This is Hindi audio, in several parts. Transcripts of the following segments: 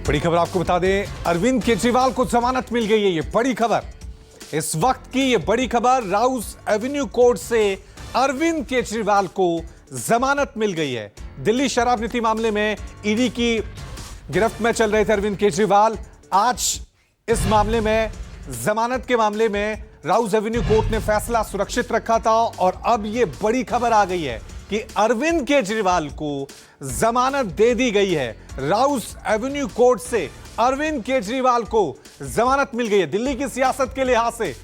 बड़ी खबर आपको बता दें, अरविंद केजरीवाल को जमानत मिल गई है। ये बड़ी खबर, इस वक्त की ये बड़ी खबर, राउस एवेन्यू कोर्ट से अरविंद केजरीवाल को जमानत मिल गई है। दिल्ली शराब नीति मामले में ईडी की गिरफ्त में चल रहे थे अरविंद केजरीवाल। आज इस मामले में, जमानत के मामले में राउस एवेन्यू कोर्ट ने फैसला सुरक्षित रखा था और अब ये बड़ी खबर आ गई है कि अरविंद केजरीवाल को जमानत दे दी गई है। राउस एवेन्यू कोर्ट से अरविंद केजरीवाल को जमानत मिल गई है दिल्ली की सियासत के लिहाज से।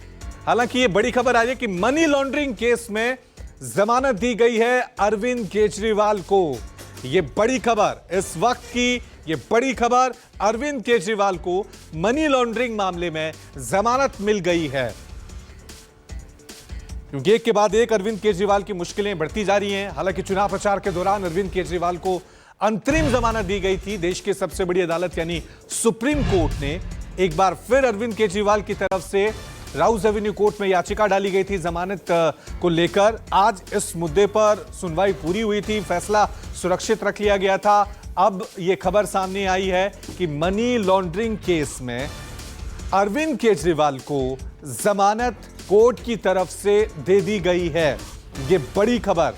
हालांकि ये बड़ी खबर आई है कि मनी लॉन्ड्रिंग केस में जमानत दी गई है अरविंद केजरीवाल को। ये बड़ी खबर, इस वक्त की ये बड़ी खबर, अरविंद केजरीवाल को मनी लॉन्ड्रिंग मामले में जमानत मिल गई है। क्योंकि एक के बाद एक अरविंद केजरीवाल की मुश्किलें बढ़ती जा रही हैं। हालांकि चुनाव प्रचार के दौरान अरविंद केजरीवाल को अंतरिम जमानत दी गई थी। देश की सबसे बड़ी अदालत यानी सुप्रीम कोर्ट ने एक बार फिर अरविंद केजरीवाल की तरफ से राउस एवेन्यू कोर्ट में याचिका डाली गई थी जमानत को लेकर। आज इस मुद्दे पर सुनवाई पूरी हुई थी, फैसला सुरक्षित रख लिया गया था। अब यह खबर सामने आई है कि मनी लॉन्ड्रिंग केस में अरविंद केजरीवाल को जमानत कोर्ट की तरफ से दे दी गई है। यह बड़ी खबर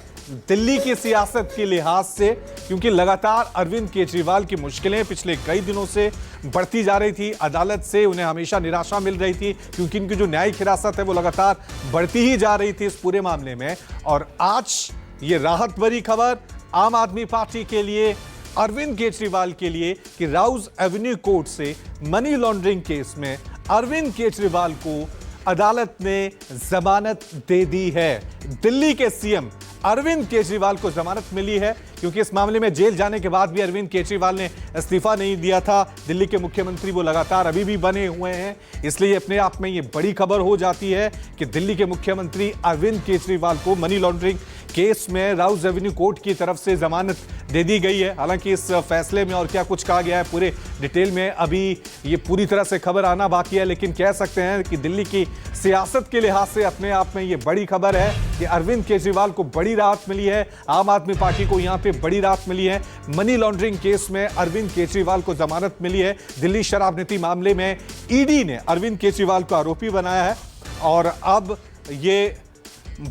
दिल्ली की सियासत के लिहाज से, क्योंकि लगातार अरविंद केजरीवाल की मुश्किलें पिछले कई दिनों से बढ़ती जा रही थी। अदालत से उन्हें हमेशा निराशा मिल रही थी क्योंकि इनकी जो न्यायिक हिरासत है वो लगातार बढ़ती ही जा रही थी इस पूरे मामले में। और आज ये राहत भरी खबर आम आदमी पार्टी के लिए, अरविंद केजरीवाल के लिए कि राउस एवेन्यू कोर्ट से मनी लॉन्ड्रिंग केस में अरविंद केजरीवाल को अदालत ने जमानत दे दी है। दिल्ली के सीएम अरविंद केजरीवाल को जमानत मिली है क्योंकि इस मामले में जेल जाने के बाद भी अरविंद केजरीवाल ने इस्तीफा नहीं दिया था। दिल्ली के मुख्यमंत्री वो लगातार अभी भी बने हुए हैं, इसलिए अपने आप में ये बड़ी खबर हो जाती है कि दिल्ली के मुख्यमंत्री अरविंद केजरीवाल को मनी लॉन्ड्रिंग केस में राउस एवेन्यू कोर्ट की तरफ से जमानत दे दी गई है। हालांकि इस फैसले में और क्या कुछ कहा गया है पूरे डिटेल में अभी ये पूरी तरह से खबर आना बाकी है, लेकिन कह सकते हैं कि दिल्ली की सियासत के लिहाज से अपने आप में ये बड़ी खबर है कि अरविंद केजरीवाल को बड़ी राहत मिली है। आम आदमी पार्टी को यहां पे बड़ी राहत मिली है। मनी लॉन्ड्रिंग केस में अरविंद केजरीवाल को जमानत मिली है। दिल्ली शराब नीति मामले में ईडी ने अरविंद केजरीवाल को आरोपी बनाया है और अब ये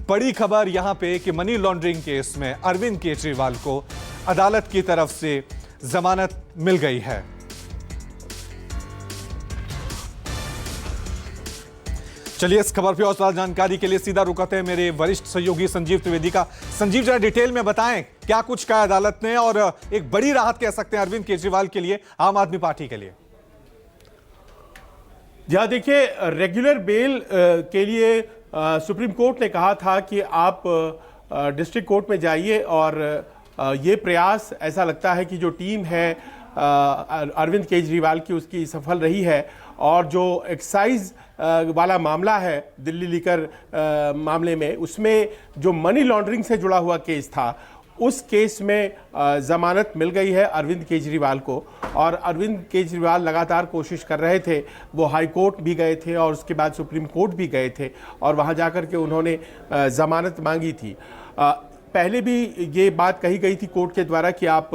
बड़ी खबर यहां पे कि मनी लॉन्ड्रिंग केस में अरविंद केजरीवाल को अदालत की तरफ से जमानत मिल गई है। चलिए इस खबर पर और ज्यादा जानकारी के लिए सीधा रुकते हैं मेरे वरिष्ठ सहयोगी संजीव त्रिवेदी का। संजीव, जरा डिटेल में बताएं क्या कुछ कहा अदालत ने और एक बड़ी राहत कह सकते हैं अरविंद केजरीवाल के लिए, आम आदमी पार्टी के लिए। जी देखिए, रेगुलर बेल के लिए सुप्रीम कोर्ट ने कहा था कि आप डिस्ट्रिक्ट कोर्ट में जाइए और ये प्रयास ऐसा लगता है कि जो टीम है अरविंद केजरीवाल की उसकी सफल रही है। और जो एक्साइज वाला मामला है दिल्ली लीकर मामले में, उसमें जो मनी लॉन्ड्रिंग से जुड़ा हुआ केस था, उस केस में जमानत मिल गई है अरविंद केजरीवाल को। और अरविंद केजरीवाल लगातार कोशिश कर रहे थे, वो हाई कोर्ट भी गए थे और उसके बाद सुप्रीम कोर्ट भी गए थे और वहाँ जाकर के उन्होंने जमानत मांगी थी। पहले भी ये बात कही गई थी कोर्ट के द्वारा कि आप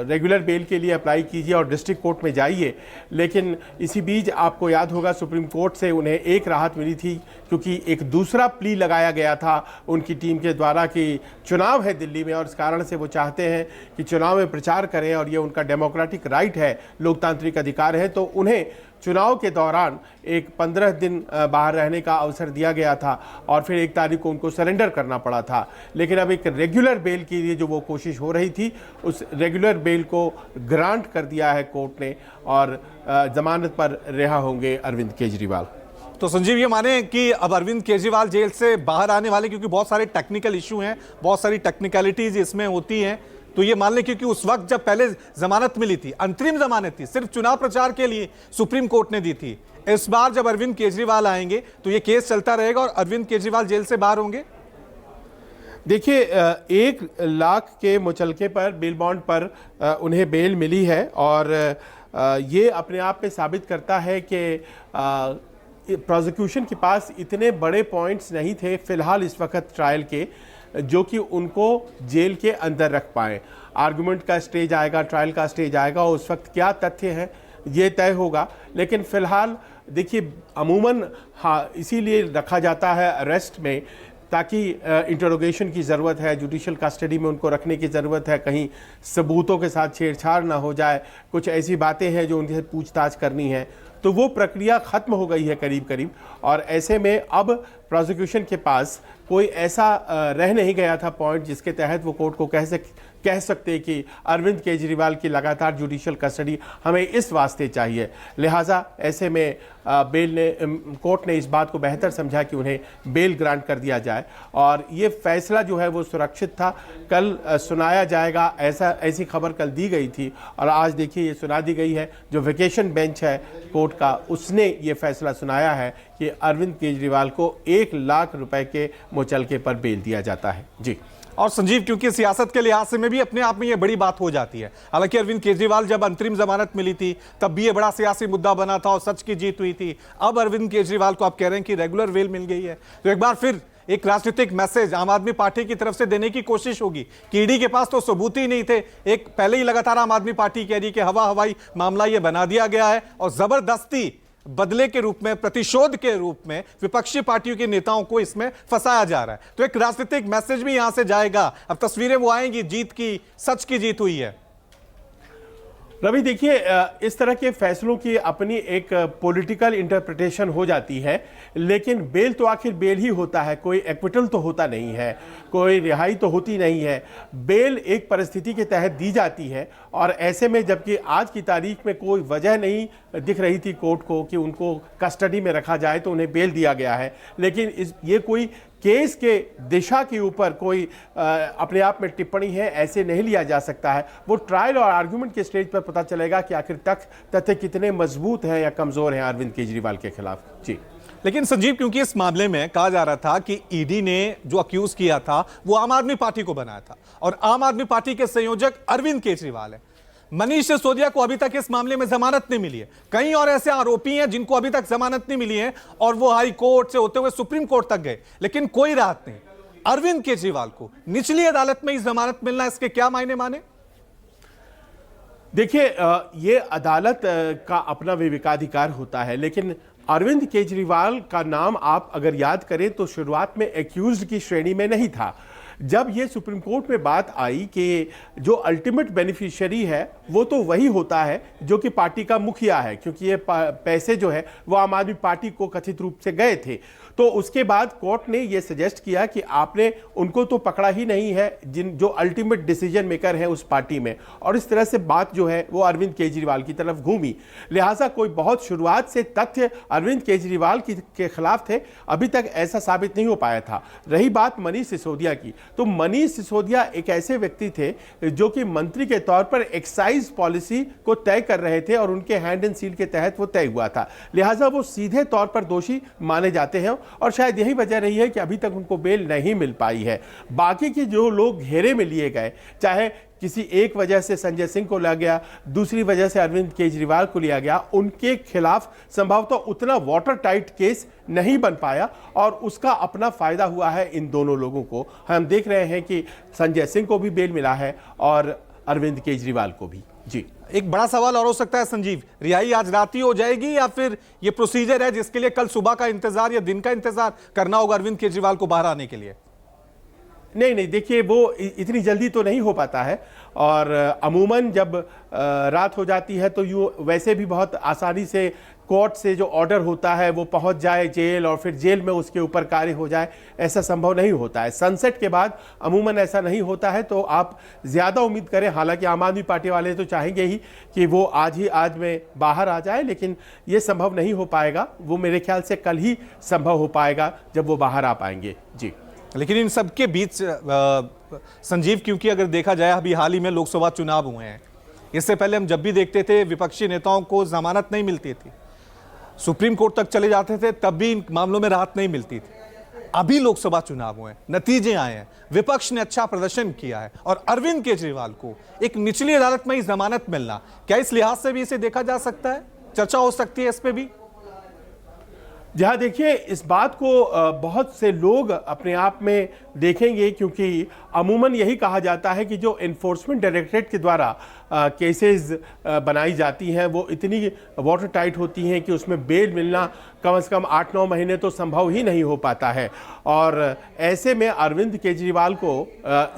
रेगुलर बेल के लिए अप्लाई कीजिए और डिस्ट्रिक्ट कोर्ट में जाइए, लेकिन इसी बीच आपको याद होगा सुप्रीम कोर्ट से उन्हें एक राहत मिली थी क्योंकि एक दूसरा प्ली लगाया गया था उनकी टीम के द्वारा कि चुनाव है दिल्ली में और इस कारण से वो चाहते हैं कि चुनाव में प्रचार करें और ये उनका डेमोक्रेटिक राइट है, लोकतांत्रिक अधिकार है, तो उन्हें चुनाव के दौरान एक 15 दिन बाहर रहने का अवसर दिया गया था और फिर 1 तारीख को उनको सरेंडर करना पड़ा था। लेकिन अब एक रेगुलर बेल के लिए जो वो कोशिश हो रही थी, उस रेगुलर बेल को ग्रांट कर दिया है कोर्ट ने और जमानत पर रिहा होंगे अरविंद केजरीवाल। तो संजीव, ये माने कि अब अरविंद केजरीवाल जेल से बाहर आने वाले, क्योंकि बहुत सारे टेक्निकल इशू हैं, बहुत सारी टेक्निकलिटीज इसमें होती हैं, तो ये मान लें क्योंकि उस वक्त जब पहले जमानत मिली थी, अंतरिम जमानत थी, सिर्फ चुनाव प्रचार के लिए सुप्रीम कोर्ट ने दी थी। इस बार जब अरविंद केजरीवाल आएंगे तो ये केस चलता रहेगा और अरविंद केजरीवाल जेल से बाहर होंगे। देखिए, 1 लाख के मुचलके पर बेल बॉन्ड पर उन्हें बेल मिली है और ये अपने आप में साबित करता है कि प्रोसिक्यूशन के पास इतने बड़े पॉइंट्स नहीं थे फिलहाल इस वक्त ट्रायल के जो कि उनको जेल के अंदर रख पाए। आर्गुमेंट का स्टेज आएगा, ट्रायल का स्टेज आएगा, उस वक्त क्या तथ्य हैं ये तय होगा। लेकिन फिलहाल देखिए, अमूमन हाँ इसीलिए रखा जाता है अरेस्ट में ताकि इंटरोगेशन की ज़रूरत है, जुडिशल कस्टडी में उनको रखने की ज़रूरत है, कहीं सबूतों के साथ छेड़छाड़ ना हो जाए, कुछ ऐसी बातें हैं जो उनसे पूछताछ करनी है, तो वो प्रक्रिया ख़त्म हो गई है करीब करीब। और ऐसे में अब प्रोसिक्यूशन के पास कोई ऐसा रह नहीं गया था पॉइंट जिसके तहत वो कोर्ट को कह सकते कि अरविंद केजरीवाल की लगातार जुडिशल कस्टडी हमें इस वास्ते चाहिए। लिहाजा ऐसे में कोर्ट ने इस बात को बेहतर समझा कि उन्हें बेल ग्रांट कर दिया जाए और ये फैसला जो है वो सुरक्षित था। कल सुनाया जाएगा, ऐसी खबर कल दी गई थी और आज देखिए ये सुना दी गई है। जो वेकेशन बेंच है कोर्ट का, उसने ये फैसला सुनाया है कि अरविंद केजरीवाल को 1 लाख रुपए के मुचलके पर बेल दिया जाता है। जी। और संजीव, क्योंकि सियासत के लिहाज से में भी अपने आप में ये बड़ी बात हो जाती है। हालांकि अरविंद केजरीवाल जब अंतरिम जमानत मिली थी तब भी ये बड़ा सियासी मुद्दा बना था और सच की जीत हुई थी। अब अरविंद केजरीवाल को आप कह रहे हैं कि रेगुलर बेल मिल गई है, तो एक बार फिर एक राजनीतिक मैसेज आम आदमी पार्टी की तरफ से देने की कोशिश होगी कि ईडी के पास तो सबूत ही नहीं थे। एक पहले ही लगातार आम आदमी पार्टी कह रही कि हवाई मामला ये बना दिया गया है और जबरदस्ती बदले के रूप में, प्रतिशोध के रूप में विपक्षी पार्टियों के नेताओं को इसमें फंसाया जा रहा है। तो एक राजनीतिक मैसेज भी यहां से जाएगा। अब तस्वीरें वो आएंगी जीत की, सच की जीत हुई है। रवि देखिए, इस तरह के फैसलों की अपनी एक पॉलिटिकल इंटरप्रिटेशन हो जाती है, लेकिन बेल तो आखिर बेल ही होता है, कोई एक्विटल तो होता नहीं है, कोई रिहाई तो होती नहीं है। बेल एक परिस्थिति के तहत दी जाती है और ऐसे में जबकि आज की तारीख में कोई वजह नहीं दिख रही थी कोर्ट को कि उनको कस्टडी में रखा जाए तो उन्हें बेल दिया गया है। लेकिन ये कोई केस के दिशा के ऊपर कोई अपने आप में टिप्पणी है ऐसे नहीं लिया जा सकता है। वो ट्रायल और आर्गुमेंट के स्टेज पर पता चलेगा कि आखिर तक तथ्य कितने मजबूत हैं या कमजोर हैं अरविंद केजरीवाल के खिलाफ। जी। लेकिन संजीव, क्योंकि इस मामले में कहा जा रहा था कि ईडी ने जो अक्यूज किया था वो आम आदमी पार्टी को बनाया था और आम आदमी पार्टी के संयोजक अरविंद केजरीवाल है। मनीष सिसोदिया को अभी तक इस मामले में जमानत नहीं मिली है। कई और ऐसे आरोपी हैं जिनको अभी तक जमानत नहीं मिली है और वो हाई कोर्ट से होते हुए सुप्रीम कोर्ट तक गए, लेकिन कोई राहत नहीं। अरविंद केजरीवाल को निचली अदालत में इस जमानत मिलना, इसके क्या मायने माने? देखिए, ये अदालत का अपना विवेकाधिकार होता है, लेकिन अरविंद केजरीवाल का नाम आप अगर याद करें तो शुरुआत में एक्यूज्ड की श्रेणी में नहीं था। जब ये सुप्रीम कोर्ट में बात आई कि जो अल्टीमेट बेनिफिशियरी है वो तो वही होता है जो कि पार्टी का मुखिया है, क्योंकि ये पैसे जो है वो आम आदमी पार्टी को कथित रूप से गए थे, तो उसके बाद कोर्ट ने ये सजेस्ट किया कि आपने उनको तो पकड़ा ही नहीं है जो अल्टीमेट डिसीजन मेकर है उस पार्टी में, और इस तरह से बात जो है वो अरविंद केजरीवाल की तरफ घूमी। लिहाजा कोई बहुत शुरुआत से तथ्य अरविंद केजरीवाल के खिलाफ थे, अभी तक ऐसा साबित नहीं हो पाया था। रही बात मनीष सिसोदिया की, तो मनीष सिसोदिया एक ऐसे व्यक्ति थे जो कि मंत्री के तौर पर एक्साइज पॉलिसी को तय कर रहे थे और उनके हैंड एंड सील के तहत वो तय हुआ था। लिहाजा वो सीधे तौर पर दोषी माने जाते हैं और शायद यही वजह रही है कि अभी तक उनको बेल नहीं मिल पाई है। बाकी के जो लोग घेरे में लिए गए, चाहे किसी एक वजह से संजय सिंह को लिया गया, दूसरी वजह से अरविंद केजरीवाल को लिया गया, उनके खिलाफ संभवतः उतना वाटर टाइट केस नहीं बन पाया और उसका अपना फायदा हुआ है इन दोनों लोगों को। हम देख रहे हैं कि संजय सिंह को भी बेल मिला है और अरविंद केजरीवाल को भी। जी। एक बड़ा सवाल और हो सकता है संजीव, रिहाई आज रात ही हो जाएगी या फिर ये प्रोसीजर है जिसके लिए कल सुबह का इंतजार या दिन का इंतजार करना होगा अरविंद केजरीवाल को बाहर आने के लिए? नहीं, देखिए वो इतनी जल्दी तो नहीं हो पाता है और अमूमन जब रात हो जाती है तो यूँ वैसे भी बहुत आसानी से कोर्ट से जो ऑर्डर होता है वो पहुंच जाए जेल और फिर जेल में उसके ऊपर कार्य हो जाए, ऐसा संभव नहीं होता है। सनसेट के बाद अमूमन ऐसा नहीं होता है, तो आप ज़्यादा उम्मीद करें। हालांकि आम आदमी पार्टी वाले तो चाहेंगे ही कि वो आज में बाहर आ जाए, लेकिन ये संभव नहीं हो पाएगा। वो मेरे ख्याल से कल ही संभव हो पाएगा जब वो बाहर आ पाएंगे। जी। लेकिन इन सब के बीच संजीव, क्योंकि अगर देखा जाए अभी हाल ही में लोकसभा चुनाव हुए हैं, इससे पहले हम जब भी देखते थे विपक्षी नेताओं को जमानत नहीं मिलती थी, सुप्रीम कोर्ट तक चले जाते थे, तब भी इन मामलों में राहत नहीं मिलती थी। अभी लोकसभा चुनाव हुए, नतीजे आए हैं, विपक्ष ने अच्छा प्रदर्शन किया है और अरविंद केजरीवाल को एक निचली अदालत में ही जमानत मिलना, क्या इस लिहाज से भी इसे देखा जा सकता है? चर्चा हो सकती है इस पे भी? जहाँ देखिए, इस बात को बहुत से लोग अपने आप में देखेंगे, क्योंकि अमूमन यही कहा जाता है कि जो एनफोर्समेंट डायरेक्टरेट के द्वारा केसेस बनाई जाती हैं वो इतनी वाटर टाइट होती हैं कि उसमें बेल मिलना कम से कम 8-9 महीने तो संभव ही नहीं हो पाता है। और ऐसे में अरविंद केजरीवाल को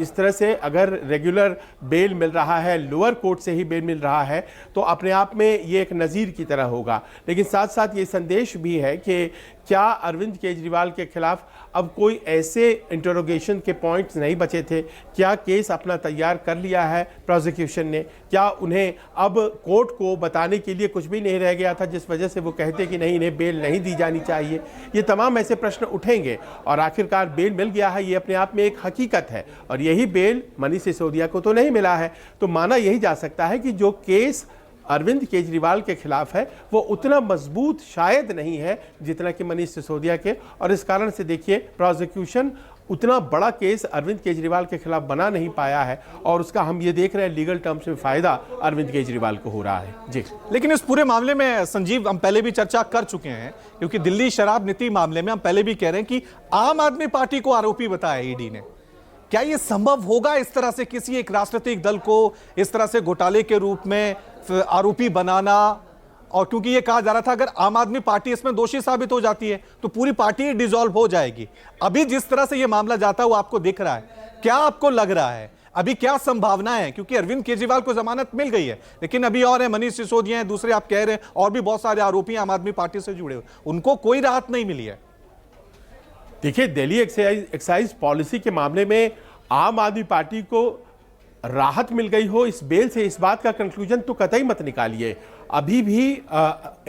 इस तरह से अगर रेगुलर बेल मिल रहा है, लोअर कोर्ट से ही बेल मिल रहा है, तो अपने आप में ये एक नज़ीर की तरह होगा। लेकिन साथ साथ ये संदेश भी है कि क्या अरविंद केजरीवाल के खिलाफ अब कोई ऐसे इंटरोगेशन के पॉइंट्स नहीं बचे थे? क्या केस अपना तैयार कर लिया है प्रोसिक्यूशन ने? क्या उन्हें अब कोर्ट को बताने के लिए कुछ भी नहीं रह गया था जिस वजह से वो कहते कि नहीं, इन्हें बेल नहीं दी जानी चाहिए? ये तमाम ऐसे प्रश्न उठेंगे और आखिरकार बेल मिल गया है, ये अपने आप में एक हकीकत है। और यही बेल मनीष सिसोदिया को तो नहीं मिला है, तो माना यही जा सकता है कि जो केस अरविंद केजरीवाल के खिलाफ है वो उतना मजबूत शायद नहीं है जितना कि मनीष सिसोदिया के। और इस कारण से देखिए, प्रोसिक्यूशन उतना बड़ा केस अरविंद केजरीवाल के खिलाफ बना नहीं पाया है और उसका हम ये देख रहे हैं लीगल टर्म्स में फायदा अरविंद केजरीवाल को हो रहा है। जी, लेकिन इस पूरे मामले में संजीव, हम पहले भी चर्चा कर चुके हैं, क्योंकि दिल्ली शराब नीति मामले में हम पहले भी कह रहे हैं कि आम आदमी पार्टी को आरोपी बताया ईडी ने। क्या यह संभव होगा इस तरह से किसी एक राजनीतिक दल को इस तरह से घोटाले के रूप में आरोपी बनाना? और क्योंकि यह कहा जा रहा था अगर आम आदमी पार्टी इसमें दोषी साबित हो जाती है तो पूरी पार्टी डिसॉल्व हो जाएगी। अभी जिस तरह से यह मामला जाता है वो आपको दिख रहा है, क्या आपको लग रहा है अभी क्या संभावना है? क्योंकि अरविंद केजरीवाल को जमानत मिल गई है, लेकिन अभी और है, मनीष सिसोदिया है, दूसरे आप कह रहे हैं और भी बहुत सारे आरोपी आम आदमी पार्टी से जुड़े हुए, उनको कोई राहत नहीं मिली है। देखिए, दिल्ली एक्साइज पॉलिसी के मामले में आम आदमी पार्टी को राहत मिल गई हो इस बेल से, इस बात का कंक्लूजन तो कतई मत निकालिए। अभी भी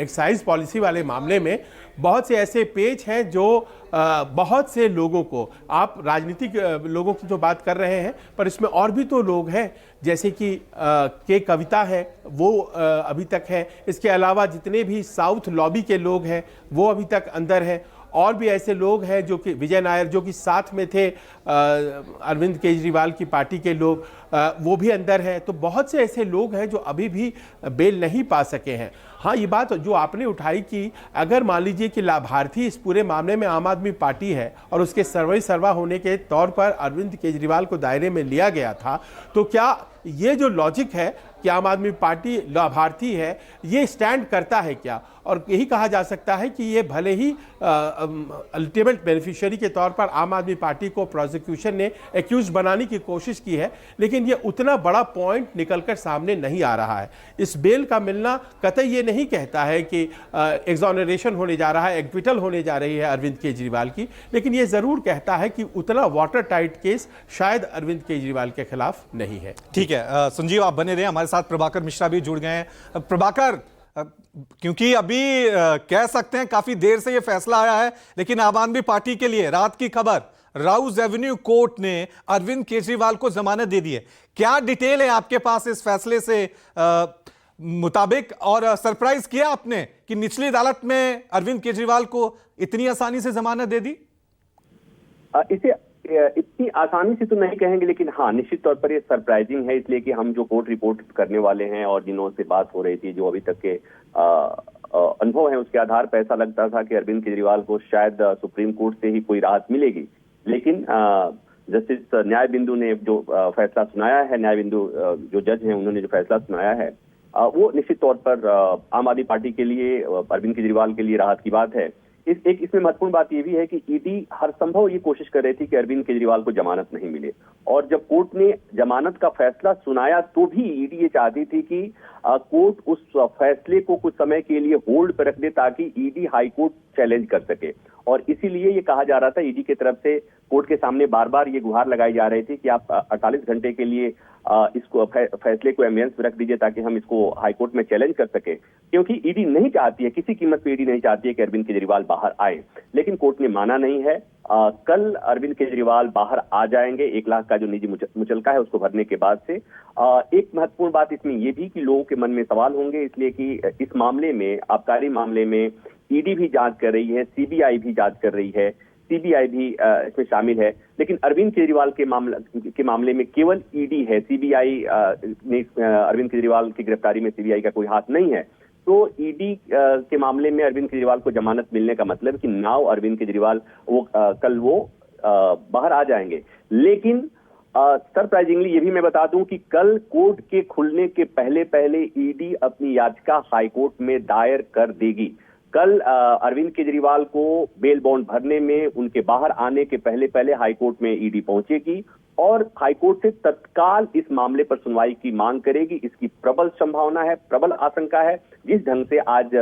एक्साइज पॉलिसी वाले मामले में बहुत से ऐसे पेच हैं जो बहुत से लोगों को, आप राजनीतिक लोगों की तो बात कर रहे हैं, पर इसमें और भी तो लोग हैं, जैसे कि के कविता है वो अभी तक है। इसके अलावा जितने भी साउथ लॉबी के लोग हैं वो अभी तक अंदर हैं। और भी ऐसे लोग हैं जो कि विजय नायर, जो कि साथ में थे अरविंद केजरीवाल की पार्टी के लोग, वो भी अंदर हैं। तो बहुत से ऐसे लोग हैं जो अभी भी बेल नहीं पा सके हैं। हाँ, ये बात जो आपने उठाई कि अगर मान लीजिए कि लाभार्थी इस पूरे मामले में आम आदमी पार्टी है और उसके सर्वे सर्वा होने के तौर पर अरविंद केजरीवाल को दायरे में लिया गया था, तो क्या ये जो लॉजिक है कि आम आदमी पार्टी लाभार्थी है, ये स्टैंड करता है क्या? और यही कहा जा सकता है कि ये भले ही अल्टीमेट बेनिफिशियरी के तौर पर आम आदमी पार्टी को प्रोसिक्यूशन ने एक्यूज बनाने की कोशिश की है, लेकिन ये उतना बड़ा पॉइंट निकलकर सामने नहीं आ रहा है। इस बेल का मिलना कतई ये नहीं कहता है कि एग्जॉनरेशन होने जा रहा है, एक्विटल होने जा रही है अरविंद केजरीवाल की, लेकिन ये जरूर कहता है कि उतना वाटर टाइट केस शायद अरविंद केजरीवाल के खिलाफ नहीं है। ठीक है, संजीव आप बने रहे, हमारे साथ प्रभाकर मिश्रा भी जुड़ गए हैं। प्रभाकर, क्योंकि अभी कह सकते हैं काफी देर से यह फैसला आया है, लेकिन आम आदमी पार्टी के लिए रात की खबर, राउज एवेन्यू कोर्ट ने अरविंद केजरीवाल को जमानत दे दी है। क्या डिटेल है आपके पास इस फैसले से मुताबिक, और सरप्राइज किया आपने कि निचली अदालत में अरविंद केजरीवाल को इतनी आसानी से जमानत दे दी? इसे इतनी आसानी से तो नहीं कहेंगे, लेकिन हाँ, निश्चित तौर पर ये सरप्राइजिंग है, इसलिए कि हम जो कोर्ट रिपोर्ट करने वाले हैं और जिनों से बात हो रही थी, जो अभी तक के अनुभव हैं, उसके आधार पर ऐसा लगता था कि अरविंद केजरीवाल को शायद सुप्रीम कोर्ट से ही कोई राहत मिलेगी। लेकिन जस्टिस न्याय बिंदु ने जो फैसला सुनाया है, न्याय बिंदु जो जज हैं उन्होंने जो फैसला सुनाया है, वो निश्चित तौर पर आम आदमी पार्टी के लिए, अरविंद केजरीवाल के लिए राहत की बात है। इसमें महत्वपूर्ण बात ये भी है कि ईडी हर संभव ये कोशिश कर रही थी कि अरविंद केजरीवाल को जमानत नहीं मिले, और जब कोर्ट ने जमानत का फैसला सुनाया तो भी ईडी ये चाहती थी कि कोर्ट उस फैसले को कुछ समय के लिए होल्ड पर रख दे ताकि ईडी हाई कोर्ट चैलेंज कर सके। और इसीलिए ये कहा जा रहा था ईडी की तरफ से, कोर्ट के सामने बार बार ये गुहार लगाई जा रही थी कि आप 48 घंटे के लिए इसको फैसले को एमियंस में रख दीजिए ताकि हम इसको हाईकोर्ट में चैलेंज कर सके, क्योंकि ईडी नहीं चाहती है, किसी कीमत पे ईडी नहीं चाहती है कि अरविंद केजरीवाल बाहर आए। लेकिन कोर्ट ने माना नहीं है। कल अरविंद केजरीवाल बाहर आ जाएंगे 1 लाख का जो निजी मुचलका है उसको भरने के बाद से। एक महत्वपूर्ण बात इसमें यह भी कि लोगों के मन में सवाल होंगे, इसलिए कि इस मामले में, आबकारी मामले में ईडी भी जांच कर रही है, सीबीआई भी जांच कर रही है, सीबीआई भी इसमें शामिल है। लेकिन अरविंद केजरीवाल के मामले में केवल ईडी है, सीबीआई ने अरविंद केजरीवाल की गिरफ्तारी में सीबीआई का कोई हाथ नहीं है। तो ईडी के मामले में अरविंद केजरीवाल को जमानत मिलने का मतलब कि नाउ अरविंद केजरीवाल कल वो बाहर आ जाएंगे। लेकिन सरप्राइजिंगली ये भी मैं बता दूं कि कल कोर्ट के खुलने के पहले पहले ईडी अपनी याचिका हाईकोर्ट में दायर कर देगी। कल अरविंद केजरीवाल को बेल बॉन्ड भरने में उनके बाहर आने के पहले पहले हाईकोर्ट में ईडी पहुंचेगी और हाईकोर्ट से तत्काल इस मामले पर सुनवाई की मांग करेगी। इसकी प्रबल संभावना है, प्रबल आशंका है। जिस ढंग से आज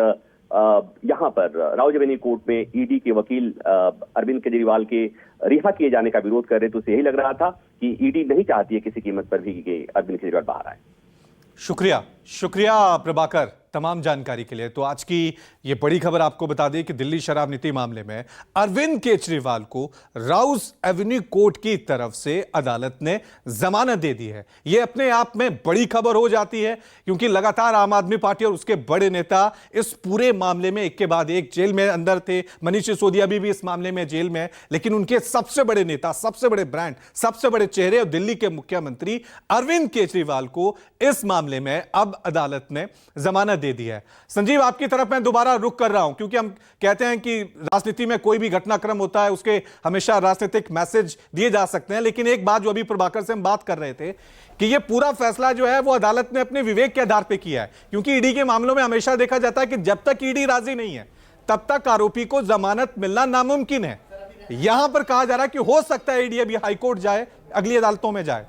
यहां पर राउज एवेन्यू कोर्ट में ईडी के वकील अरविंद केजरीवाल के रिहा किए जाने का विरोध कर रहे थे, तो यही लग रहा था कि ईडी नहीं चाहती है किसी कीमत पर भी कि अरविंद केजरीवाल बाहर आए। शुक्रिया प्रभाकर तमाम जानकारी के लिए। तो आज की ये बड़ी खबर आपको बता दें कि दिल्ली शराब नीति मामले में अरविंद केजरीवाल को राउज एवेन्यू कोर्ट की तरफ से अदालत ने जमानत दे दी है। ये अपने आप में बड़ी खबर हो जाती है क्योंकि लगातार आम आदमी पार्टी और उसके बड़े नेता इस पूरे मामले में एक के बाद एक जेल में अंदर थे। मनीष सिसोदिया भी इस मामले में जेल में है, लेकिन उनके सबसे बड़े नेता, सबसे बड़े ब्रांड, सबसे बड़े चेहरे और दिल्ली के मुख्यमंत्री अरविंद केजरीवाल को इस मामले में अब अदालत ने जमानत दे दी है। संजीव, आपकी तरफ मैं दोबारा रुख कर रहा हूं क्योंकि हम कहते हैं कि राजनीति में कोई भी घटनाक्रम होता है उसके हमेशा राजनीतिक मैसेज दिए जा सकते हैं, लेकिन एक बात जो अभी प्रभाकर से हम बात कर रहे थे कि यह पूरा फैसला जो है वो अदालत ने अपने विवेक के आधार पर किया है, क्योंकि ईडी के मामलों में हमेशा देखा जाता है कि जब तक ईडी राजी नहीं है तब तक आरोपी को जमानत मिलना नामुमकिन है। यहां पर कहा जा रहा है कि हो सकता है ईडी अभी हाईकोर्ट जाए, अगली अदालतों में जाए।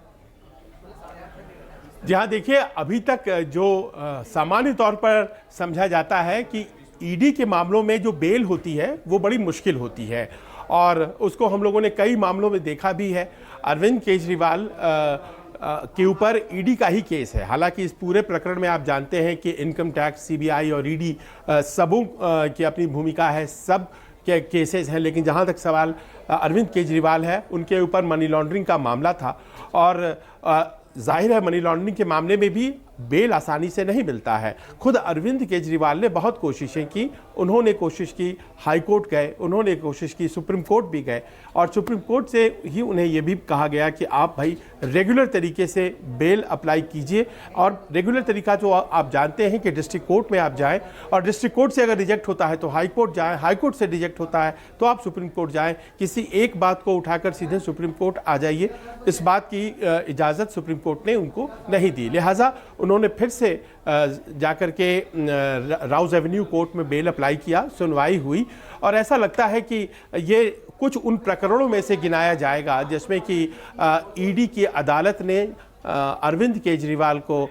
जहां देखिए, अभी तक जो सामान्य तौर पर समझा जाता है कि ईडी के मामलों में जो बेल होती है वो बड़ी मुश्किल होती है और उसको हम लोगों ने कई मामलों में देखा भी है। अरविंद केजरीवाल के ऊपर ईडी का ही केस है। हालांकि इस पूरे प्रकरण में आप जानते हैं कि इनकम टैक्स, सीबीआई और ईडी सबों की अपनी भूमिका है, सब के केसेस हैं, लेकिन जहां तक सवाल अरविंद केजरीवाल है उनके ऊपर मनी लॉन्ड्रिंग का मामला था और जाहिर है मनी लॉन्ड्रिंग के मामले में भी बेल आसानी से नहीं मिलता है। खुद अरविंद केजरीवाल ने बहुत कोशिशें की, उन्होंने कोशिश की हाई कोर्ट गए, उन्होंने कोशिश की सुप्रीम कोर्ट भी गए और सुप्रीम कोर्ट से ही उन्हें यह भी कहा गया कि आप भाई रेगुलर तरीके से बेल अप्लाई कीजिए। और रेगुलर तरीका जो आप जानते हैं कि डिस्ट्रिक्ट कोर्ट में आप जाएं और डिस्ट्रिक्ट कोर्ट से अगर रिजेक्ट होता है तो हाई कोर्ट जाएं, हाई कोर्ट से रिजेक्ट होता है तो आप सुप्रीम कोर्ट जाएं। किसी एक बात को उठाकर सीधे सुप्रीम कोर्ट आ जाइए, इस बात की इजाज़त सुप्रीम कोर्ट ने उनको नहीं दी। लिहाजा उन्होंने फिर से जाकर के राउज एवेन्यू कोर्ट में बेल अप्लाई किया, सुनवाई हुई और ऐसा लगता है कि ये कुछ उन प्रकरणों में से गिनाया जाएगा जिसमें कि ईडी की अदालत ने अरविंद केजरीवाल को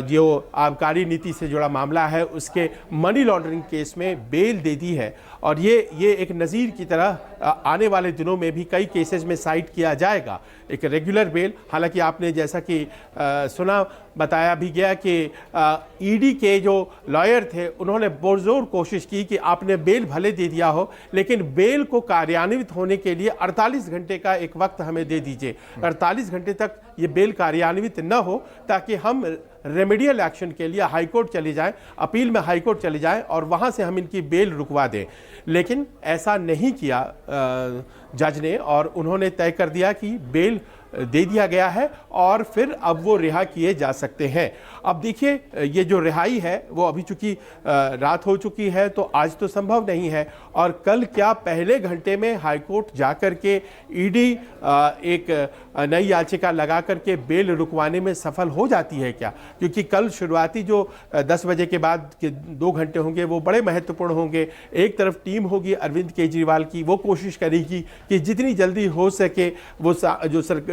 जो आबकारी नीति से जुड़ा मामला है उसके मनी लॉन्ड्रिंग केस में बेल दे दी है और ये एक नज़ीर की तरह आने वाले दिनों में भी कई केसेस में साइट किया जाएगा, एक रेगुलर बेल। हालांकि आपने जैसा कि सुना, बताया भी गया कि ईडी के जो लॉयर थे उन्होंने पुरजोर कोशिश की कि आपने बेल भले दे दिया हो लेकिन बेल को कार्यान्वित होने के लिए 48 घंटे का एक वक्त हमें दे दीजिए। 48 घंटे तक ये बेल कार्यान्वित न हो ताकि हम रेमेडियल एक्शन के लिए हाई कोर्ट चले जाएं, अपील में हाई कोर्ट चले जाएं और वहां से हम इनकी बेल रुकवा दें। लेकिन ऐसा नहीं किया जज ने और उन्होंने तय कर दिया कि बेल दे दिया गया है और फिर अब वो रिहा किए जा सकते हैं। अब देखिए, ये जो रिहाई है वो अभी चूंकि रात हो चुकी है तो आज तो संभव नहीं है और कल क्या पहले घंटे में हाईकोर्ट जाकर के ईडी एक नई याचिका लगा करके बेल रुकवाने में सफल हो जाती है क्या? क्योंकि कल शुरुआती जो 10 बजे के बाद के 2 घंटे होंगे वो बड़े महत्वपूर्ण होंगे। एक तरफ टीम होगी अरविंद केजरीवाल की, वो कोशिश करेगी कि जितनी जल्दी हो सके वो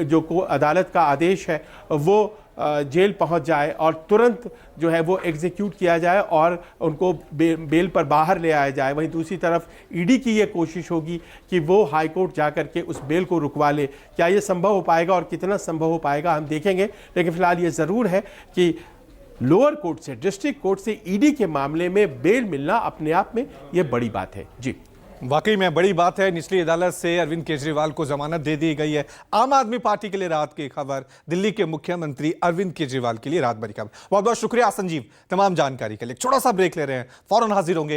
जो अदालत का आदेश है वो जेल पहुंच जाए और तुरंत जो है वो एग्जीक्यूट किया जाए और उनको बेल पर बाहर ले आया जाए। वहीं दूसरी तरफ ईडी की ये कोशिश होगी कि वो हाई कोर्ट जाकर के उस बेल को रुकवा ले। क्या ये संभव हो पाएगा और कितना संभव हो पाएगा हम देखेंगे, लेकिन फिलहाल ये ज़रूर है कि लोअर कोर्ट से, डिस्ट्रिक्ट कोर्ट से ईडी के मामले में बेल मिलना अपने आप में ये बड़ी बात है। जी, वाकई में बड़ी बात है। निचली अदालत से अरविंद केजरीवाल को जमानत दे दी गई है। आम आदमी पार्टी के लिए राहत की खबर, दिल्ली के मुख्यमंत्री अरविंद केजरीवाल के लिए राहत भरी खबर। बहुत बहुत शुक्रिया संजीव तमाम जानकारी के लिए। छोटा सा ब्रेक ले रहे हैं, फौरन हाजिर होंगे।